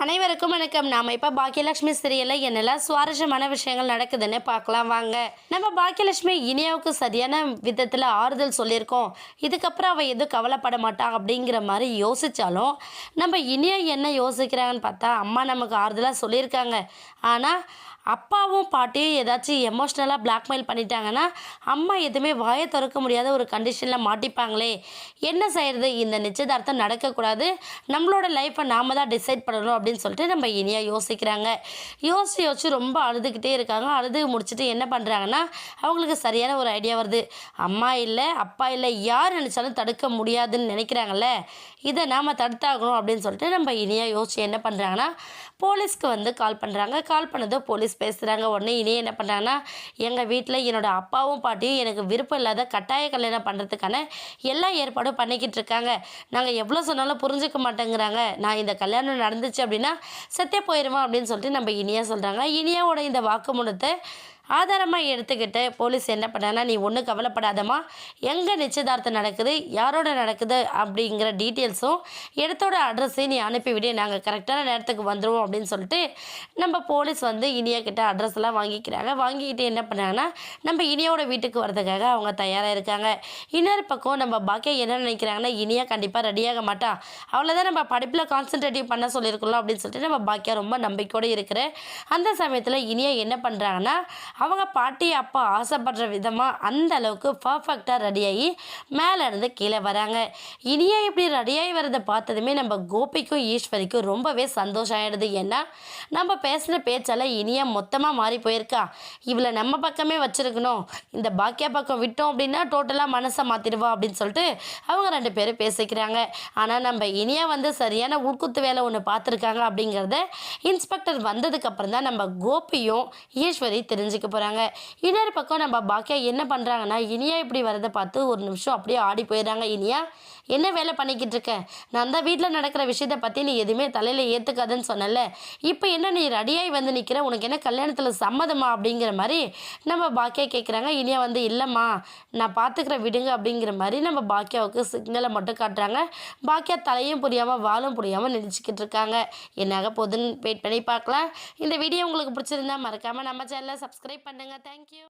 அனைவருக்கும் வணக்கம். நாம இப்போ பாக்கியலட்சுமி சீரியலில் என்னெல்லாம் சுவாரஸ்யமான விஷயங்கள் நடக்குதுன்னு பார்க்கலாம் வாங்க. நம்ம பாக்கியலட்சுமி இனியாவுக்கு சரியான விதத்தில் ஆறுதல் சொல்லியிருக்கோம். இதுக்கப்புறம் அவள் எதுவும் கவலைப்பட மாட்டான் அப்படிங்கிற மாதிரி யோசித்தாலும் நம்ம இனியா என்ன யோசிக்கிறாங்கன்னு பார்த்தா, அம்மா நமக்கு ஆறுதலாக சொல்லியிருக்காங்க. ஆனால் அப்பாவும் பாட்டியும் ஏதாச்சும் எமோஷ்னலாக பிளாக்மெயில் பண்ணிட்டாங்கன்னா அம்மா எதுவுமே வாயை திறக்க முடியாத ஒரு கண்டிஷனில் மாட்டிப்பாங்களே, என்ன செய்கிறது? இந்த நிச்சயதார்த்தம் நடக்கக்கூடாது, நம்மளோட லைஃப்பை நாம் தான் டிசைட் பண்ணணும் அப்படின்னு சொல்லிட்டு நம்ம இனியா யோசிக்கிறாங்க. யோசிச்சு ரொம்ப அழுதுகிட்டே இருக்காங்க. அழுது முடிச்சுட்டு என்ன பண்ணுறாங்கன்னா, அவங்களுக்கு சரியான ஒரு ஐடியா வருது. அம்மா இல்லை அப்பா இல்லை, யார் நினச்சாலும் தடுக்க முடியாதுன்னு நினைக்கிறாங்கல்ல, இதை நாம் தடுத்தாகணும் அப்படின்னு சொல்லிட்டு நம்ம இனியா யோசிச்சு என்ன பண்ணுறாங்கன்னா, போலீஸ்க்கு வந்து கால் பண்ணுறாங்க. கால் பண்ணதோ போலீஸ் பேசுகிறாங்க. உடனே இனியே என்ன பண்ணுறாங்கன்னா, எங்கள் வீட்டில் என்னோடய அப்பாவும் பாட்டியும் எனக்கு விருப்பம் இல்லாத கட்டாய கல்யாணம் பண்ணுறதுக்கான எல்லா ஏற்பாடும் பண்ணிக்கிட்டு இருக்காங்க. நாங்கள் எவ்வளோ சொன்னாலும் புரிஞ்சுக்க மாட்டேங்கிறாங்க. நான் இந்த கல்யாணம் நடந்துச்சு அப்படின்னா செத்தே போயிடுவேன் அப்படின்னு சொல்லிட்டு நம்ம இனியா சொல்கிறாங்க. இனியாவோட இந்த வாக்குமூலத்தை ஆதாரமாக எடுத்துக்கிட்டு போலீஸ் என்ன பண்ணாங்கன்னா, நீ ஒன்றும் கவலைப்படாதம்மா, எங்கே நிச்சயதார்த்தம் நடக்குது, யாரோட நடக்குது அப்படிங்கிற டீட்டெயில்ஸும் இடத்தோட அட்ரஸையும் நீ அனுப்பிவிடு, நாங்கள் கரெக்டான நேரத்துக்கு வந்துடுவோம் அப்படின்னு சொல்லிட்டு நம்ம போலீஸ் வந்து இனியா கிட்ட அட்ரஸ்லாம் வாங்கிக்கிறாங்க. வாங்கிக்கிட்டு என்ன பண்ணாங்கன்னா, நம்ம இனியாவோட வீட்டுக்கு வரதுக்காக அவங்க தயாராக இருக்காங்க. இன்னொரு பக்கம் நம்ம பாக்கியா என்ன நினைக்கிறாங்கன்னா, இனியா கண்டிப்பாக ரெடியாக மாட்டா, அவ்வளோதான், நம்ம படிப்பில் கான்சன்ட்ரேட்டிவ் பண்ண சொல்லியிருக்கலாம் அப்படின்னு சொல்லிட்டு நம்ம பாக்கியா ரொம்ப நம்பிக்கையோடு இருக்கிற அந்த சமயத்தில் இனியா என்ன பண்ணுறாங்கன்னா, அவங்க பாட்டி அப்பா ஆசைப்படுற விதமாக அந்த அளவுக்கு பர்ஃபெக்டாக ரெடியாகி மேலேருந்து கீழே வராங்க. இனியா இப்படி ரெடியாகி வரதை பார்த்ததுமே நம்ம கோபிக்கும் ஈஸ்வரிக்கும் ரொம்பவே சந்தோஷம் ஆகிடுது. ஏன்னா நம்ம பேசுகிற பேச்சால் இனியா மொத்தமாக மாறி போயிருக்கா. இவளை நம்ம பக்கமே வச்சுருக்கணும், இந்த பாக்கியா பக்கம் விட்டோம் அப்படின்னா டோட்டலாக மனசை மாற்றிடுவா அப்படின்னு சொல்லிட்டு அவங்க ரெண்டு பேரும் பேசிக்கிறாங்க. ஆனால் நம்ம இனியா வந்து சரியான உள்குத்து வேலை ஒன்று பார்த்துருக்காங்க அப்படிங்கிறத இன்ஸ்பெக்டர் வந்ததுக்கப்புறம் தான் நம்ம கோபியும் ஈஸ்வரி தெரிஞ்சுக்க போகிறாங்க. இன்னொரு பக்கம் நம்ம பாக்கியா என்ன பண்ணுறாங்கன்னா, இனியா இப்படி வரதை பார்த்து ஒரு நிமிஷம் அப்படியே ஆடி போயிடுறாங்க. இனியா என்ன வேலை பண்ணிக்கிட்டு இருக்க? நான் தான் வீட்டில் நடக்கிற விஷயத்தை பற்றி நீ எதுவுமே தலையில் ஏற்றுக்காதுன்னு சொன்னல, இப்போ என்ன நீ ரெடியாகி வந்து நிற்கிற, உனக்கு என்ன கல்யாணத்தில் சம்மதமா அப்படிங்கிற மாதிரி நம்ம பாக்கியா கேட்குறாங்க. இனியா வந்து இல்லைம்மா நான் பார்த்துக்கிற விடுங்க அப்படிங்கிற மாதிரி நம்ம பாக்கியாவுக்கு சிக்னலை மட்டும் காட்டுறாங்க. பாக்கியா தலையும் புரியாமல் வாலும் புரியாமல் நினச்சிக்கிட்டு இருக்காங்க. என்னாக போதுன்னு வெயிட் பண்ணி பார்க்கலாம். இந்த வீடியோ உங்களுக்கு பிடிச்சிருந்தா மறக்காமல் நம்ம சேனலை சப்ஸ்கிரைப் பண்ணுங்கள். தேங்க்யூ.